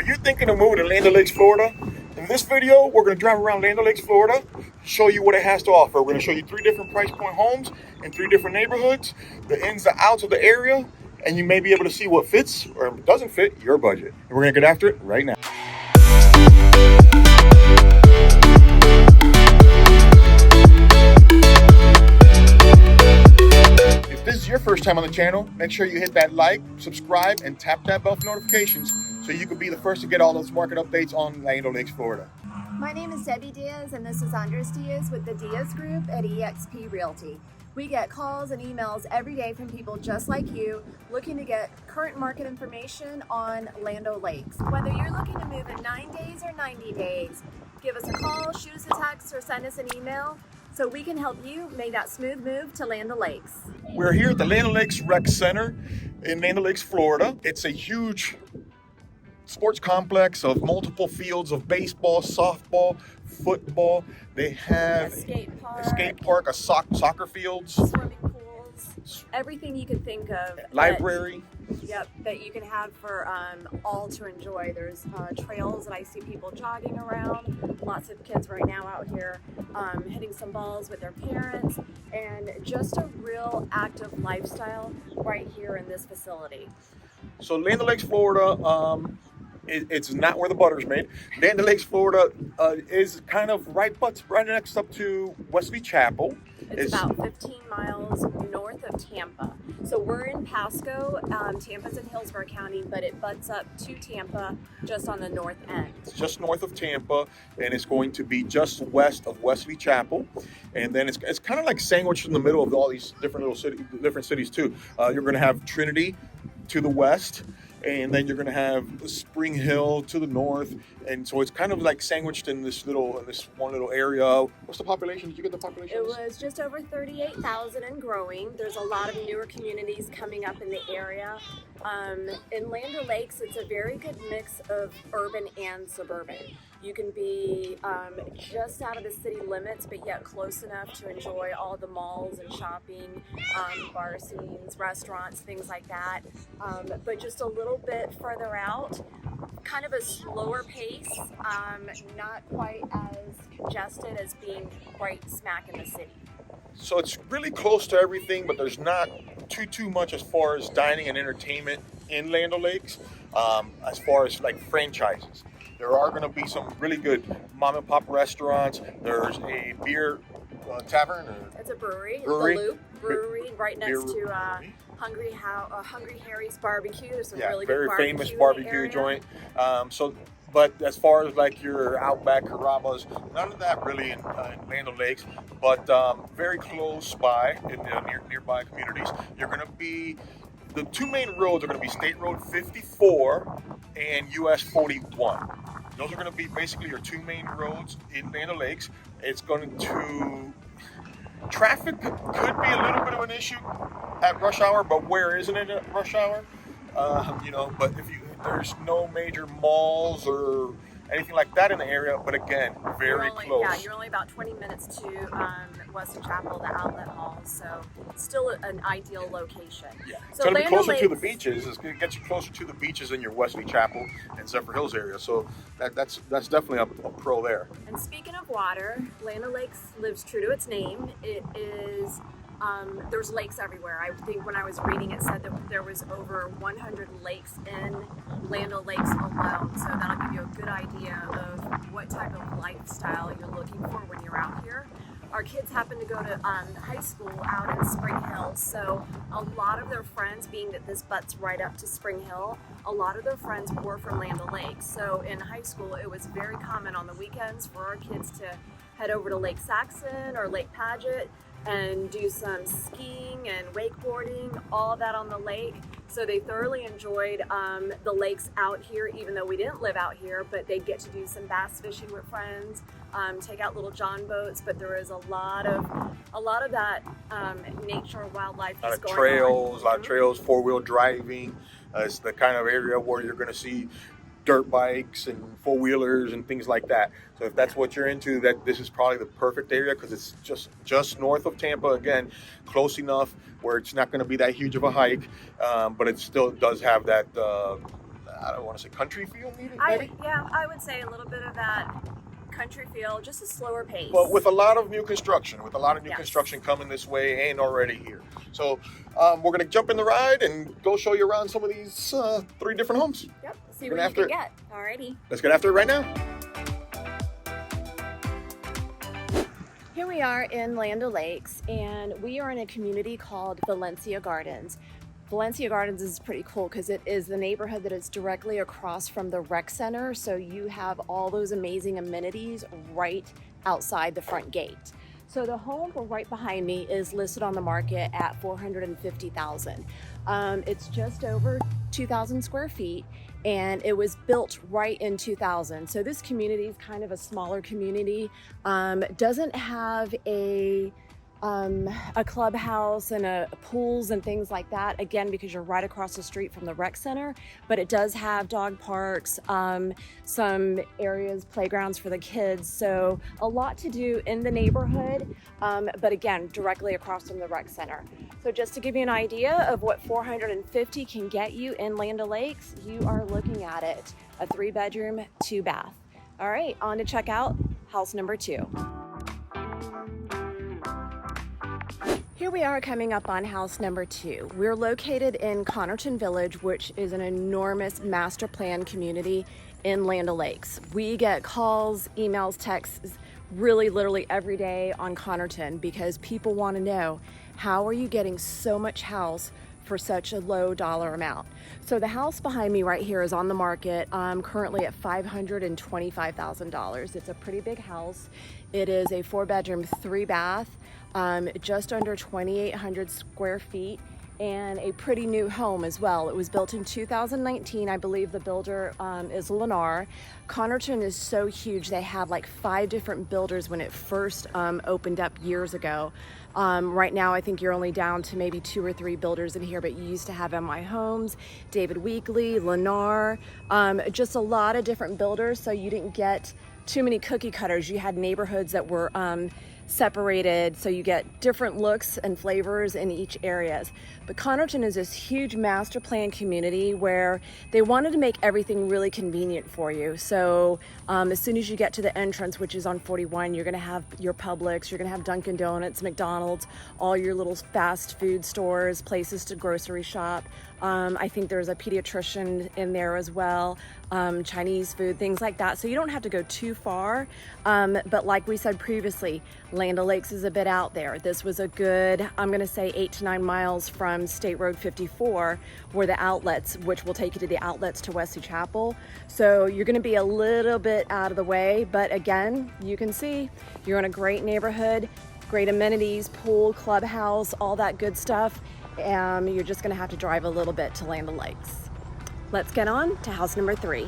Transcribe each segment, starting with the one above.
you're thinking of moving to Land O'Lakes, Florida, in this video, we're going to drive around Land O'Lakes, Florida, show you what it has to offer. We're going to show you 3 different price point homes in 3 different neighborhoods, the ins and outs of the area, and you may be able to see what fits or doesn't fit your budget. And we're going to get after it right now. If this is your first time on the channel, make sure you hit that like, subscribe, and tap that bell for notifications so you can be the first to get all those market updates on Land O'Lakes, Florida. My name is Debbie Diaz, and this is Andres Diaz with the Diaz Group at eXp Realty. We get calls and emails every day from people just like you looking to get current market information on Land O'Lakes. Whether you're looking to move in 9 days or 90 days, give us a call, shoot us a text, or send us an email so we can help you make that smooth move to Land O'Lakes. We're here at the Land O'Lakes Rec Center in Land O'Lakes, Florida. It's a huge sports complex of multiple fields of baseball, softball, football. They have a skate park, a soccer fields, swimming pools, everything you can think of. Library. That you can have for all to enjoy. There's trails that I see people jogging around. Lots of kids right now out here hitting some balls with their parents, and just a real active lifestyle right here in this facility. So Land O'Lakes, Florida, it's not where the butter's made. Land O'Lakes, Florida is kind of right next up to Wesley Chapel. It's about 15 miles north of Tampa. So we're in Pasco. Tampa's in Hillsborough County, but it butts up to Tampa just on the north end. It's just north of Tampa, and it's going to be just west of Wesley Chapel. And then it's kind of like sandwiched in the middle of all these different cities too. You're going to have Trinity to the west, and then you're going to have Spring Hill to the north, and so it's kind of like sandwiched in this one little area. What's the population? Did you get the population? It was just over 38,000 and growing. There's a lot of newer communities coming up in the area. In Land O'Lakes, it's a very good mix of urban and suburban. You can be just out of the city limits, but yet close enough to enjoy all the malls and shopping, bar scenes, restaurants, things like that. But just a little bit further out, kind of a slower pace, not quite as congested as being right smack in the city. So it's really close to everything, but there's not too much as far as dining and entertainment in Land O'Lakes, as far as like franchises. There are going to be some really good mom and pop restaurants. There's a beer tavern. It's a brewery. The Loop Brewery, right next to Hungry Harry's Barbecue. There's some really very good famous barbecue joint. But as far as like your Outback Carrabba's, none of that really in Land O'Lakes, but very close by in the nearby communities. You're going to be, the 2 main roads are going to be State Road 54 and US 41. Those are going to be basically your 2 main roads in Land O'Lakes. It's going to, traffic could be a little bit of an issue at rush hour, but where isn't it at rush hour? But there's no major malls or anything like that in the area, but again, very close. Yeah, you're only about 20 minutes to Wesley Chapel, the outlet mall, so still an ideal location. Yeah, so it's going to be closer to the beaches. It's going to get you closer to the beaches in your Wesley Chapel and Zephyr Hills area, so that's definitely a pro there. And speaking of water, Land O'Lakes lives true to its name. It is there's lakes everywhere. I think when I was reading, it said that there was over 100 lakes in Land O'Lakes alone. So that'll give you a good idea of what type of lifestyle you're looking for when you're out here. Our kids happen to go to high school out in Spring Hill, so a lot of their friends, being that this butts right up to Spring Hill, a lot of their friends were from Land O'Lakes. So in high school, it was very common on the weekends for our kids to head over to Lake Saxon or Lake Paget and do some skiing and wakeboarding, all of that on the lake. So they thoroughly enjoyed the lakes out here, even though we didn't live out here, but they get to do some bass fishing with friends, take out little john boats, but there is a lot of that nature and wildlife a lot of trails, 4-wheel driving. It's the kind of area where you're going to see dirt bikes and 4-wheelers and things like that. So if that's what you're into, this is probably the perfect area, because it's just north of Tampa, again, close enough where it's not going to be that huge of a hike, but it still does have that I don't want to say country feel, maybe. I would say a little bit of that country feel, just a slower pace. But with a lot of new construction, Yes. construction coming this way and already here. So we're gonna jump in the ride and go show you around some of these 3 different homes. Yep. See Get what you after can it. get. Alrighty. Let's get after it right now. Here we are in Land O'Lakes, and we are in a community called Valencia Gardens. Valencia Gardens is pretty cool because it is the neighborhood that is directly across from the rec center, so you have all those amazing amenities right outside the front gate. So the home right behind me is listed on the market at $450,000. It's just over 2,000 square feet, and it was built right in 2000. So this community is kind of a smaller community. Doesn't have a clubhouse and pools and things like that, again because you're right across the street from the rec center, but it does have dog parks, some areas, playgrounds for the kids, so a lot to do in the neighborhood, but again directly across from the rec center. So just to give you an idea of what 450 can get you in Land O'Lakes, you are looking at it, a 3-bedroom, 2-bath. All right, on to check out house number 2. Here we are coming up on house number 2. We're located in Connerton Village, which is an enormous master plan community in Land O'Lakes. We get calls, emails, texts, really literally every day on Connerton because people want to know, how are you getting so much house for such a low dollar amount? So the house behind me right here is on the market currently at $525,000. It's a pretty big house. It is a 4-bedroom, 3-bath, just under 2,800 square feet, and a pretty new home as well. It was built in 2019. I believe the builder is Lennar. Connerton is so huge. They had like 5 different builders when it first opened up years ago. Right now, I think you're only down to maybe 2 or 3 builders in here, but you used to have MI Homes, David Weekley, Lennar, just a lot of different builders, so you didn't get too many cookie cutters. You had neighborhoods that were separated, so you get different looks and flavors in each areas. But Connerton is this huge master plan community where they wanted to make everything really convenient for you. So as soon as you get to the entrance, which is on 41, you're gonna have your Publix, you're gonna have Dunkin' Donuts, McDonald's, all your little fast food stores, places to grocery shop. I think there's a pediatrician in there as well, Chinese food, things like that. So you don't have to go too far. But like we said previously, Land O'Lakes is a bit out there. This was a good, I'm gonna say 8 to 9 miles from State Road 54, where the outlets, which will take you to the outlets to Wesley Chapel. So you're gonna be a little bit out of the way, but again, you can see you're in a great neighborhood, great amenities, pool, clubhouse, all that good stuff. You're just gonna have to drive a little bit to Land O'Lakes. Let's get on to house number 3.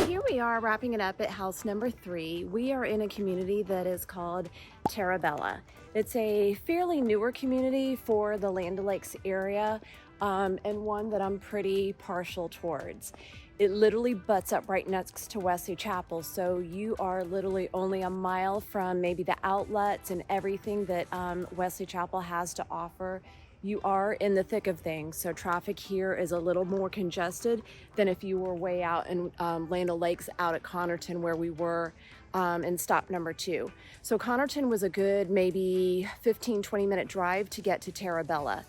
Here we are wrapping it up at house number 3. We are in a community that is called Terabella. It's a fairly newer community for the Land O'Lakes area, and one that I'm pretty partial towards. It literally butts up right next to Wesley Chapel, so you are literally only a mile from maybe the outlets and everything that Wesley Chapel has to offer. You are in the thick of things, so traffic here is a little more congested than if you were way out in Land O'Lakes out at Connerton, where we were in stop number 2. So Connerton was a good maybe 15-20 minute drive to get to Terabella.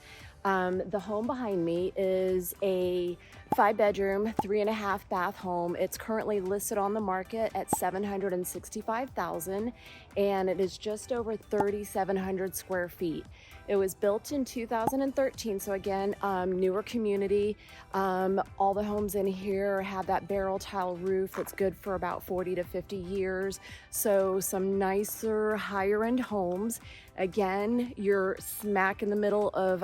The home behind me is a 5-bedroom, 3.5-bath home. It's currently listed on the market at $765,000, and it is just over 3,700 square feet. It was built in 2013, so again, newer community. All the homes in here have that barrel tile roof that's good for about 40 to 50 years. So some nicer, higher end homes. Again, you're smack in the middle of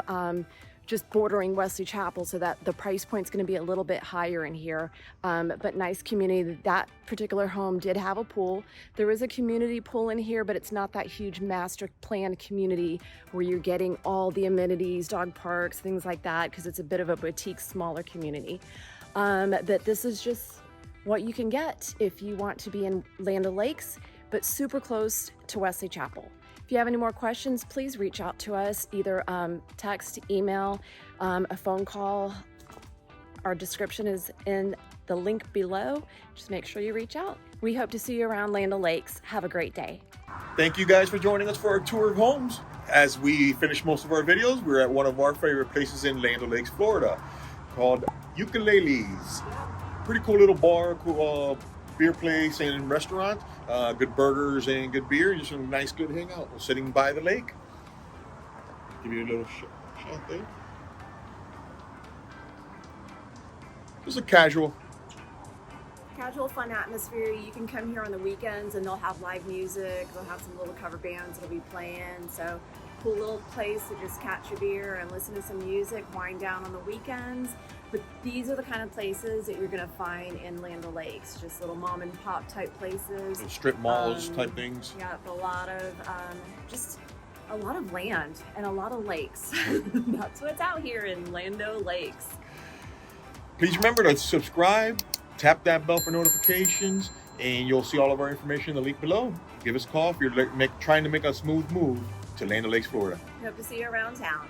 just bordering Wesley Chapel, so that the price point's going to be a little bit higher in here, but nice community. That particular home did have a pool. There is a community pool in here, but it's not that huge master plan community where you're getting all the amenities, dog parks, things like that, because it's a bit of a boutique, smaller community. But this is just what you can get if you want to be in Land O'Lakes, but super close to Wesley Chapel. If you have any more questions, please reach out to us, either text, email, a phone call. Our description is in the link below. Just make sure you reach out. We hope to see you around Land O'Lakes. Have a great day. Thank you guys for joining us for our tour of homes. As we finish most of our videos, we're at one of our favorite places in Land O'Lakes, Florida, called Ukuleles. Pretty cool little bar, cool beer place and restaurant. Good burgers and good beer. Just a nice, good hangout. We're sitting by the lake. Give you a little shot there. Just a casual Fun atmosphere. You can come here on the weekends and they'll have live music. They'll have some little cover bands that'll be playing. So cool little place to just catch a beer and listen to some music, wind down on the weekends. But these are the kind of places that you're going to find in Land O'Lakes, just little mom and pop type places. Strip malls type things. Yeah, a lot of land and a lot of lakes. That's what's out here in Land O'Lakes. Please remember to subscribe, tap that bell for notifications, and you'll see all of our information in the link below. Give us a call if you're trying to make a smooth move to Land O'Lakes, Florida. Hope to see you around town.